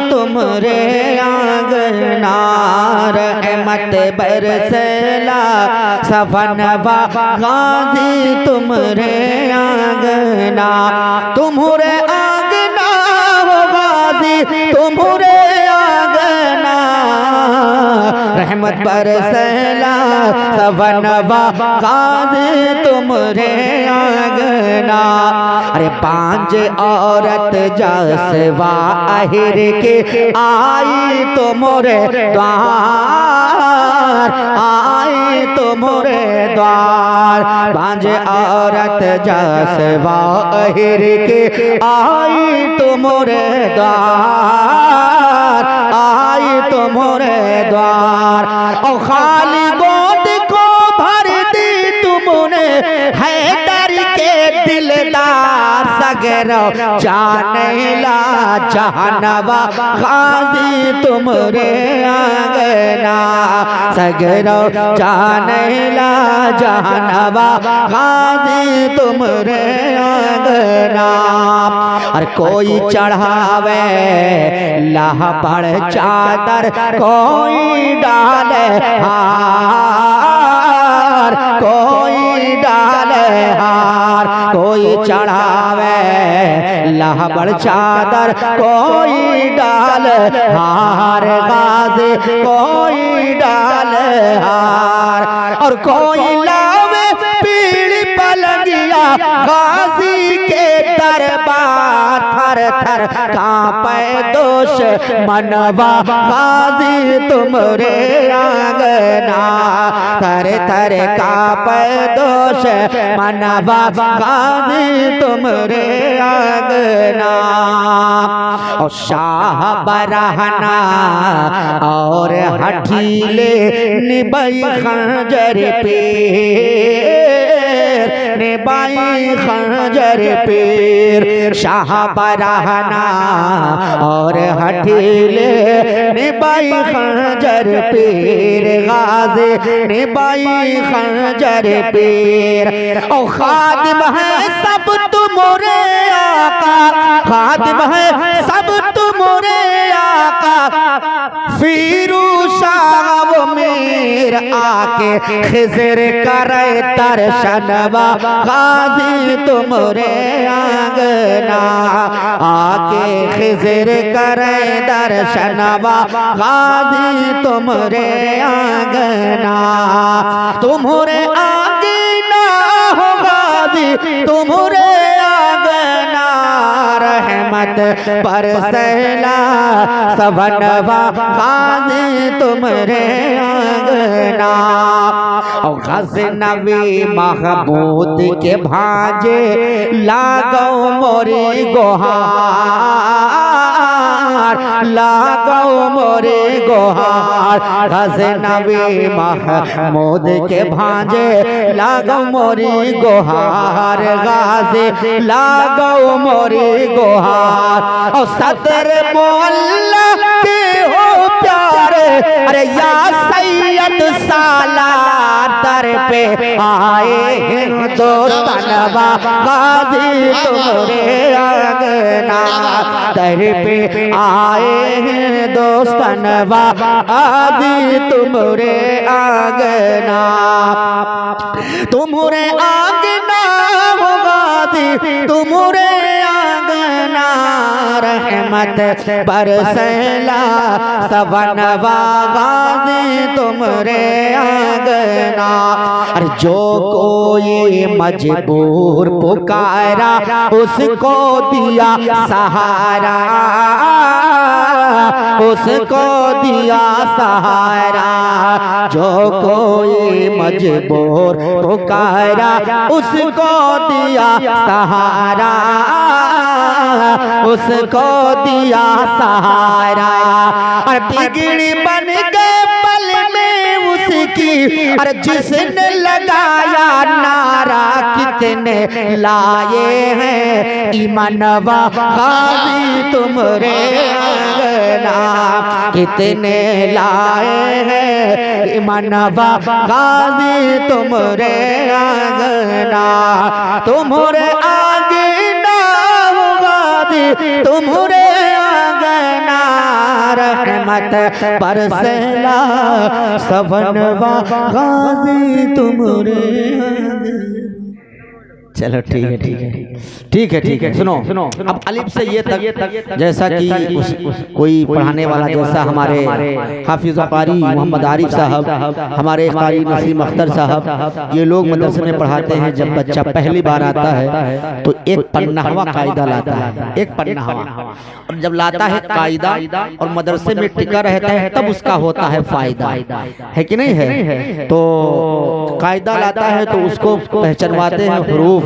तुमरे आंगना, रहमत बरसला सफनवा गाजी तुमरे आंगना, तुम्हारे आंगना हो गाजी तुम्हारे आंगना, रहमत बरसला सफनवा गाजी तुमरे आंगना। अरे पांच औरत जसवा आहिर के आई तुमरे द्वार, आई तुमरे द्वार, पांच औरत जसवा आहिर के आई तुमरे द्वार, आई तुमरे द्वार। और खाली गोद को भर दी तुमने हैदर के दिलदार, सगरो जानला जहनवा गाजी तुमरे आंगना, सगरो जानला जहनवा गाजी तुमरे आंगना। और कोई चढ़ावे लाह पर चादर, कोई डाले हार, कोई डाले हार, कोई चढ़ावे लहबर चादर, कोई डाल हार गाजी, कोई डाल हार। और कोई लावे पीड़ी पलंगिया गाजी के दरबार, थर थर कांपे दोष मनवा गाजी तुमरे आंगना, थर थर कांपे दोष मनवा गाजी तुमरे आंगना। और शाह बरहना और हठीले निबाई खंजर पे, निबाई खंजर पेर, शाह बरहना और हठीले निबाई खंजर पेर, गाजी निबाई खंजर पेर। और खादिम है सब तुमरे आका, खादिम है सब तुमरे आका, फिरूशा वो मेर आके खिज़र करे दर्शनवा गाजी तुमरे आंगना, आके खिज़र करे दर्शनवा गाजी तुमरे आंगना, तुम्हारे आंगना हो गाजी तुम्हारे आंगना, रहमत बरसला सवनवा गाजी तुमरे आंगना। और गज़नवी महमूद के भांजे लागो मोरी गोहार, लागो मोरी गोहार, गज़नवी महमूद के भांजे लागो मोरी गोहार, गाजी लागो मोरी गोहार। और सदर मोहल्ला के हो प्यारे, अरे या सैयद सालार दर पे आए हिंदुस्तानवा गाजी तुमरे आंगना, दर पे आए हिंदुस्तानवा गाजी तुमरे आंगना, तुमरे आंगना हो गाजी तुमरे आंगना, रहमत बरसला सवनवा गाजी तुमरे आंगना। और जो कोई मजबूर पुकारा उसको दिया सहारा, उसको दिया सहारा, जो कोई मजबूर पुकारा उसको दिया सहारा, उसको दिया सहारा। और बिगड़ी बन गए पल में उसकी, और जिसने लगाया नारा कितने लाए हैं ईमानवा गाजी तुमरे आंगना, कितने लाए हैं ईमानवा गाजी तुमरे आंगना, तुम्हारे आंगना गाजी तुम्हारे आंगना, रहमत बरसेला सवनवा गाजी तुमरे। चलो ठीक है ठीक है ठीक है ठीक है। सुनो सुनो, अब अलिफ से ये तक जैसा कि कोई पढ़ाने वाला जैसा हमारे हाफिज कारी मोहम्मद आरिफ साहब, हमारे कारी नसीम अख्तर साहब, ये लोग मदरसे में पढ़ाते हैं। जब बच्चा पहली बार आता है तो एक पन्नाहवा कायदा लाता है, एक पन्नाहवा, और जब लाता है कायदा और मदरसे में टिका रहता है तब उसका होता है फायदा, है कि नहीं है। तो कायदा लाता है तो उसको पहचानवाते हैं हरूफ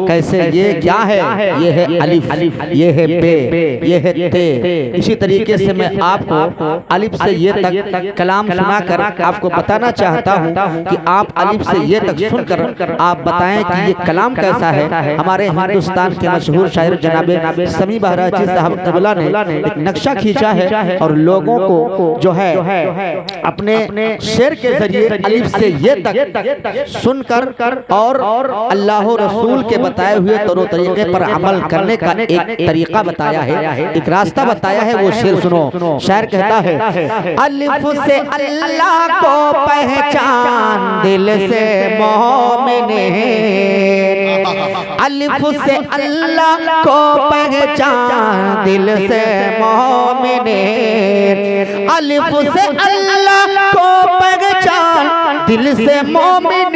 कैसे, ये क्या है, ये है अलिफ, ये है बे, ये है ते। इसी तरीके से मैं आपको अलिफ से ये तक कलाम सुनाकर आपको बताना चाहता हूँ कि आप अलिफ से ये तक सुनकर आप बताएं कि ये कलाम कैसा है। हमारे हिंदुस्तान के मशहूर शायर जनाबे समी बहराची साहब तबला ने एक नक्शा खींचा है और लोगों को जो है अपने शेर के जरिए अलिफ से ये तक सुनकर और अल्लाह रसूल के बताए हुए तौर तरीके पर अमल करने का एक तरीका बताया है, एक रास्ता बताया है। वो शेर सुनो। शायर कहता है, अलिफ से अल्लाह को पहचान दिल से मोमिन है, अलिफ से अल्लाह को पहचान दिल से मोमिन है, अलिफ से अल्लाह को पहचान दिल से मोमिन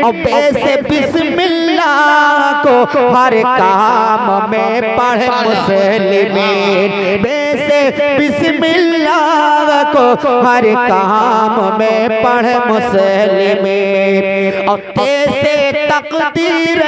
और बे से बिस्मिल्लाह को हर काम में पढ़ मुस्लिमीन, बे से बिस्मिल्लाह को हर काम में पढ़ मुस्लिमीन और ते से तकदीर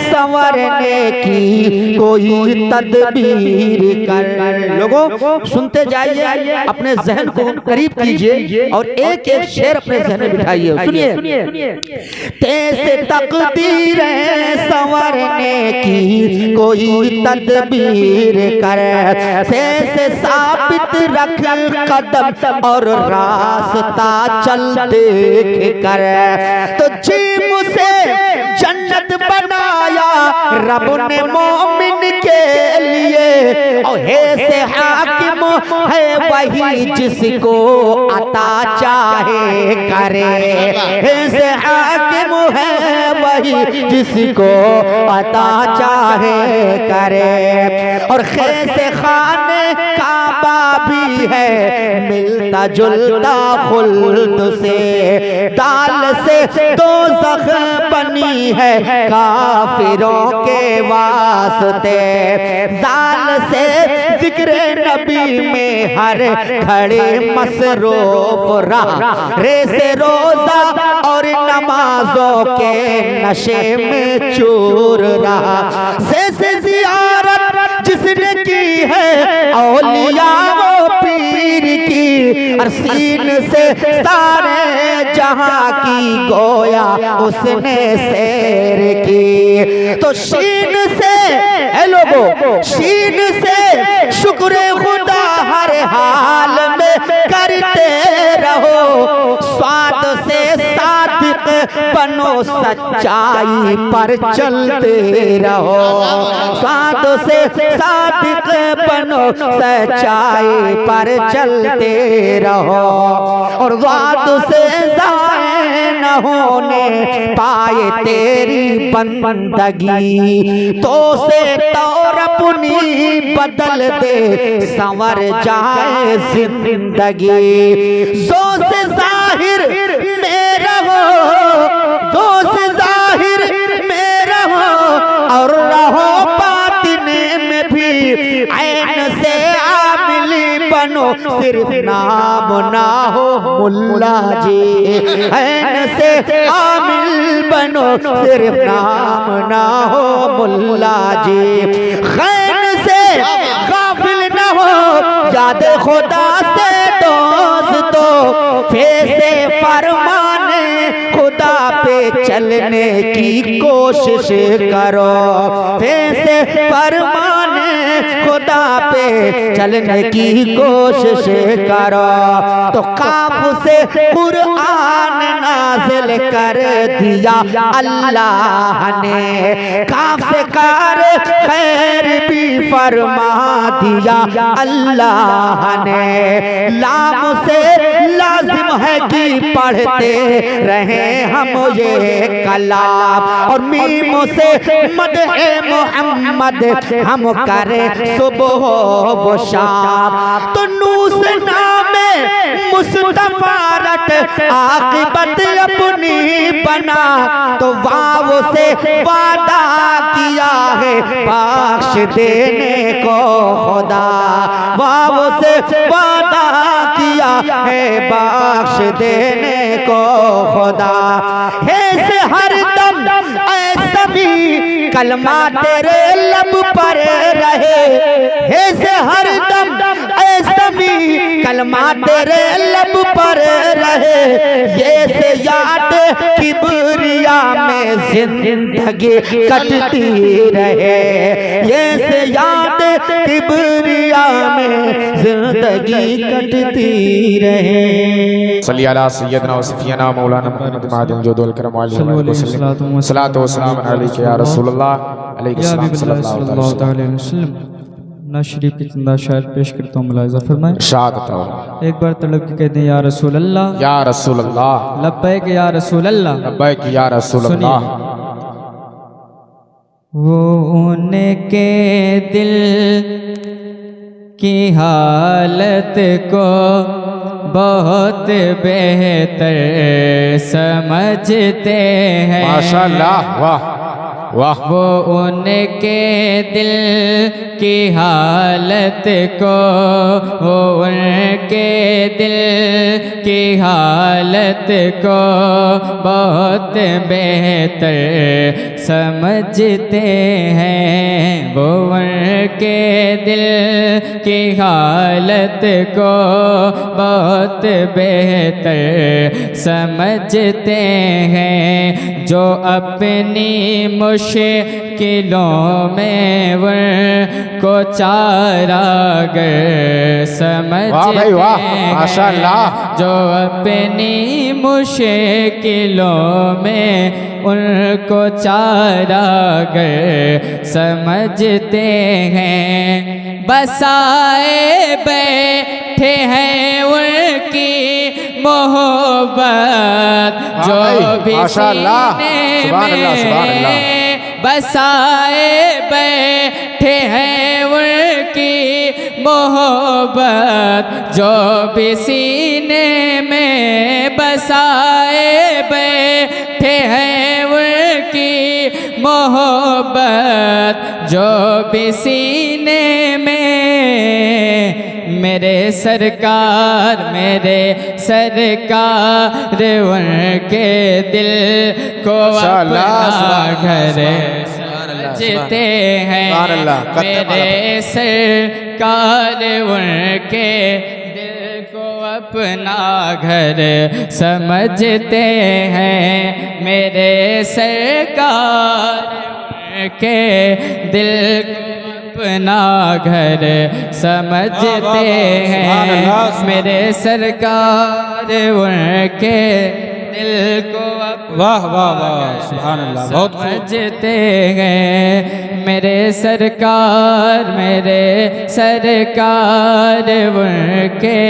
संवरने की कोई तदबीर कर। लोगों सुनते जाइए, अपने जहन को करीब कीजिए और एक एक शेर अपने जहन में बिठाइए। सुनिए, तेरे तकदीर संवरने की कोई तदबीर कर, से साबित रख कदम और रास्ता चल देख कर, तो जीम से जन्नत बनाया रब ने मोमिन के लिए और हे से हाकिम है वही जिसको अता चाहे करे, हे से हाकिम है वही जिसको अता चाहे करे और खे से खाने काबा भी है मिलता जुलता खुल्द से, दाल से दोज़ख बनी है काफिरों के वास्ते, दाल से जिक्र नबी में हर घड़ी मसरूफ रहा, रे से रोजा और नमाजों के नशे में चूर रहा, से जियारत जिसने की है औलिया वो पीर की, और सीन से सारे जहां की गोया उसने सैर की, तो शीन से है लोगों, शीन से शुक्र खुदा हर हाल में करते रहो, स्वाद से सादिक बनो सच्चाई पर चलते रहो, स्वाद से सादिक बनो सच्चाई पर चलते रहो और वाद से ज़ाये न होने पाए तेरी बंदगी, तो से तौर अपनी बदल दे संवर जाए जिंदगी, जो से जाहिर में रहो, जो से जाहिर में रहो और रहो बातिने में भी, ऐन से आमिल बनो सिर्फ नाम ना हो मुल्ला जी, ऐन से आमिल बनो सिर्फ नाम ना हो मुल्ला जी, खैन से गाफिल न हो याद खुदा से दोस्तों, फैसे फरमाने खुदा पे चलने की कोशिश करो, फैसे फरमाने खुदा पे चलने की कोशिश करो। तो काफ से कुरान नाज़िल कर दिया अल्लाह ने, काफ से कार खैर भी फरमा दिया अल्लाह ने। लाम से लाजिम है कि पढ़ते रहे हम ये कलाम, और मीम से मदहे मोहम्मद हम करें सुबह व शाम। तो नूस नामे मुस्तफा रट आक़िबत अपनी बना, तो वाव से वादा किया है बख्श देने को खुदा, वाव से वादा किया है बख्श देने को खुदा। है से हर दम ऐसा भी कलमा तेरे लब पर रहे, है से हर दम ऐसा भी कलमा तेरे लब पर रहे। ये से याद किबरिया में जिंदगी कटती रहे, ये से याद किबरिया में जिंदगी कटती रहे। सल्ली अला सय्यदना व सफियना मौलाना मुहम्मद मादिल जुदुल करम अलैहि सल्लल्लाहु अलैहि या रसूलुल्लाह अलैहि सल्लल्लाहु अलैहि वसल्लम। शरीफ की चंदा शायर पेश करता हूँ, मुलाहिज़ा फरमाएं। एक बार तड़प के कहते हैं या रसूल अल्लाह, या रसूल अल्लाह, लब्बैक या रसूल अल्लाह, लब्बैक या रसूल अल्लाह। वो उनके दिल की हालत को बहुत बेहतर समझते हैं। माशाअल्लाह, वाह वाह। वो उनके दिल की हालत को, वो उनके दिल की हालत को बहुत बेहतर समझते हैं। वो उनके दिल की हालत को बहुत बेहतर समझते हैं। जो अपनी मुश्किलों में को चारागर समझते हैं, माशाअल्लाह। जो अपनी मुश्किलों में उनको चारागर समझते हैं। बसाए बैठे हैं उनकी मोहब्बत, जो भी सीने में बसाए बैठे हैं उनकी मोहब्बत, जो भी सीने में बसाए बैठे हैं उनकी मोहब्बत, जो भी सीने में। मेरे सरकार उनके दिल को अपना घर समझते हैं। मेरे सरकार उनके दिल को अपना घर समझते हैं। मेरे सरकार उनके दिल अपना घर समझते हैं। मेरे सरकार उनके दिल को वाह वाह वाह, सुभान अल्लाह, बहुत समझते हैं। मेरे सरकार उनके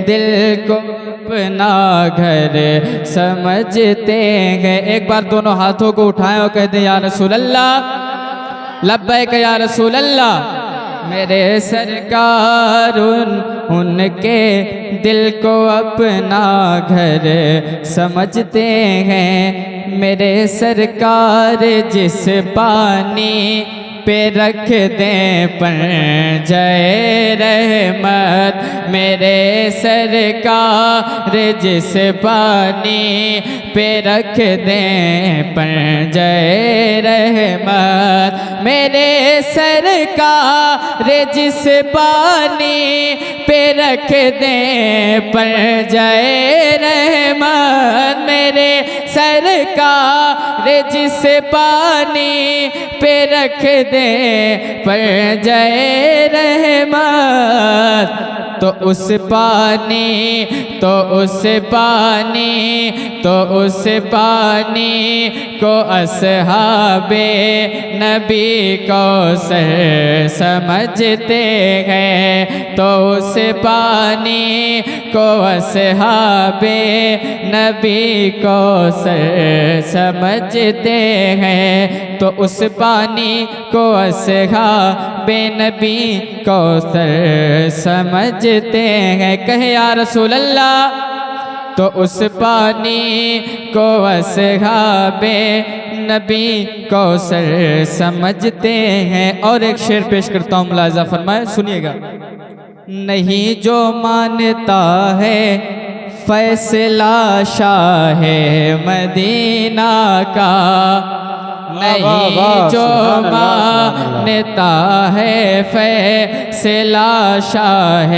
दिल को अपना घर समझते हैं। एक बार दोनों हाथों को उठाएं और कहते हैं या रसूल अल्लाह, लब्बैक या रसूल अल्लाह। मेरे सरकार उनके दिल को अपना घर समझते हैं। मेरे सरकार जिस पानी पे रख दें पंजे रहमत, मेरे सरकार जिस पानी पे रख दें पंजे रहमत, मेरे सरकार जिस पानी पे रख दे पर जाए रहमत मेरे सरकार जिस पानी पे रख दे पर जाए रहमत तो उस पानी को असहाबे नबी कौसर समझते हैं तो उस पानी को असहाबे नबी कौसर समझते हैं तो उस पानी को असहाबे नबी कौसर समझते हैं। कहे या रसूल अल्लाह तो उस पानी को असहाबे नबी कौसर समझते हैं। और एक शेर पेश करता हूँ, मुलाज़ा फरमाए, सुनिएगा। नहीं जो मानता है फैसला शाह मदीना का, नहीं जो मानता है फैसला शाह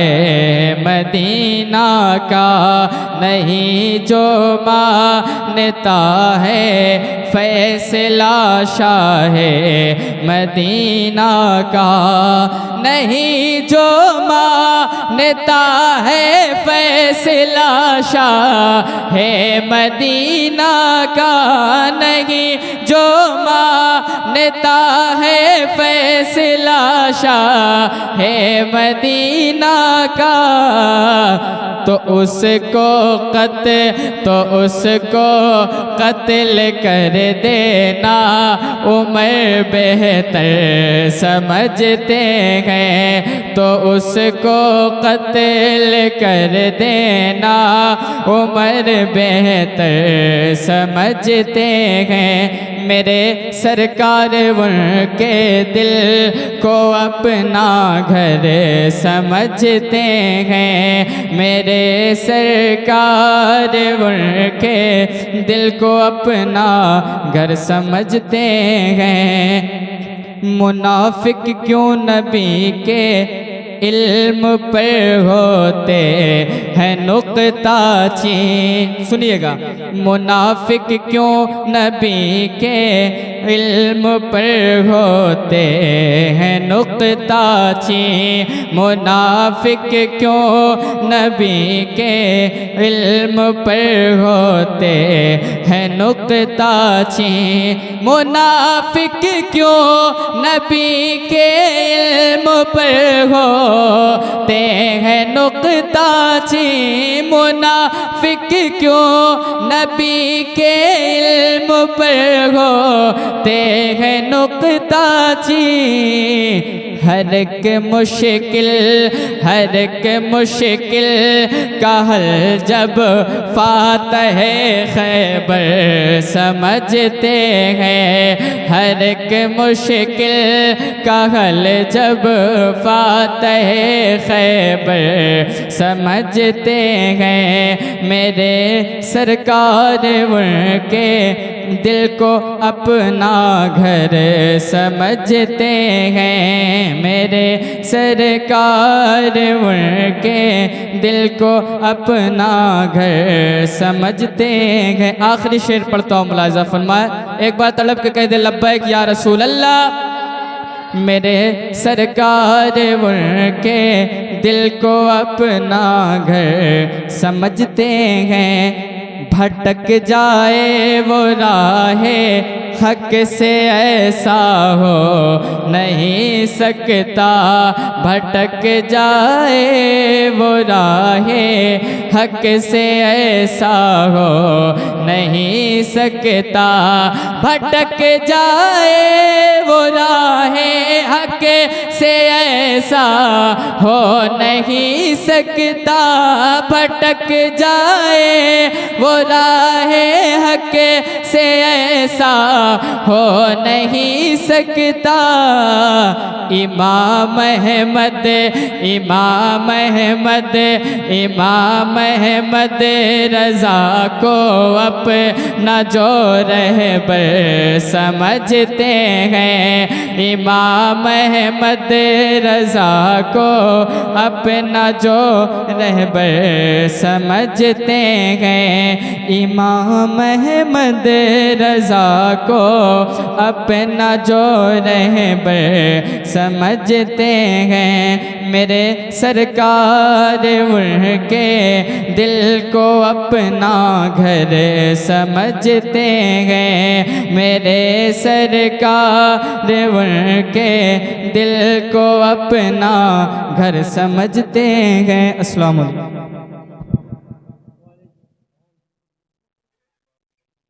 मदीना का, नहीं जो मानता है फैसला शाह मदीना का, नहीं जो मानता है फैसला शाह मदीना का, नहीं जो मानता है फैसला शाह मदीना का, तो उसको कत्ल कर देना उमर बेहतर समझते हैं, तो उसको कत्ल कर देना उमर बेहतर समझते हैं। मेरे सरकार उनके दिल को अपना घर समझते हैं, मेरे सरकार उनके दिल को अपना घर समझते हैं। मुनाफिक क्यों नबी के इल्म पर होते हैं नुक्ताची, सुनिएगा। मुनाफिक क्यों नबी के इल्म पर होते हैं नुक्ताची, मुनाफिक क्यों नबी के इल्म पर होते हैं नुक्ताची, मुनाफिक क्यों नबी के इल्म पर होते हैं नुक्ताची, मुनाफिक क्यों नबी के इल्म पर होते हैं नुक्ताची। हर एक मुश्किल का हल जब फातह खैबर समझते हैं, हर एक मुश्किल का हल जब फातह खैबर समझते हैं। मेरे सरकार उनके दिल को अपना घर समझते हैं, मेरे सरकार उनके दिल को अपना घर समझते हैं। आखिरी शेर पढ़ता हूँ, मुलाज़ा फरमाए। एक बार तड़प के कह दे लब्बैक या रसूल अल्लाह। मेरे सरकार उनके दिल को अपना घर समझते हैं। भटक जाए वो राहे हक से ऐसा हो नहीं सकता, भटक जाए वो राहे हक से ऐसा हो नहीं सकता, भटक जाए वो राहे हक से ऐसा हो नहीं सकता, भटक जाए वो राहे हक से ऐसा हो नहीं सकता। इमाम अहमद इमाम अहमद इमाम अहमद रज़ा को अपना जो रहबर समझते हैं, हैं। इमाम अहमद रज़ा को अपना जो रहबर समझते हैं। इमाम अहमद रज़ा को अपना जो रहबर समझते हैं। मेरे सरकार उनके दिल को अपना घर समझते हैं। मेरे सरकार उनके दिल को अपना घर समझते हैं। अस्सलाम वालेकुम।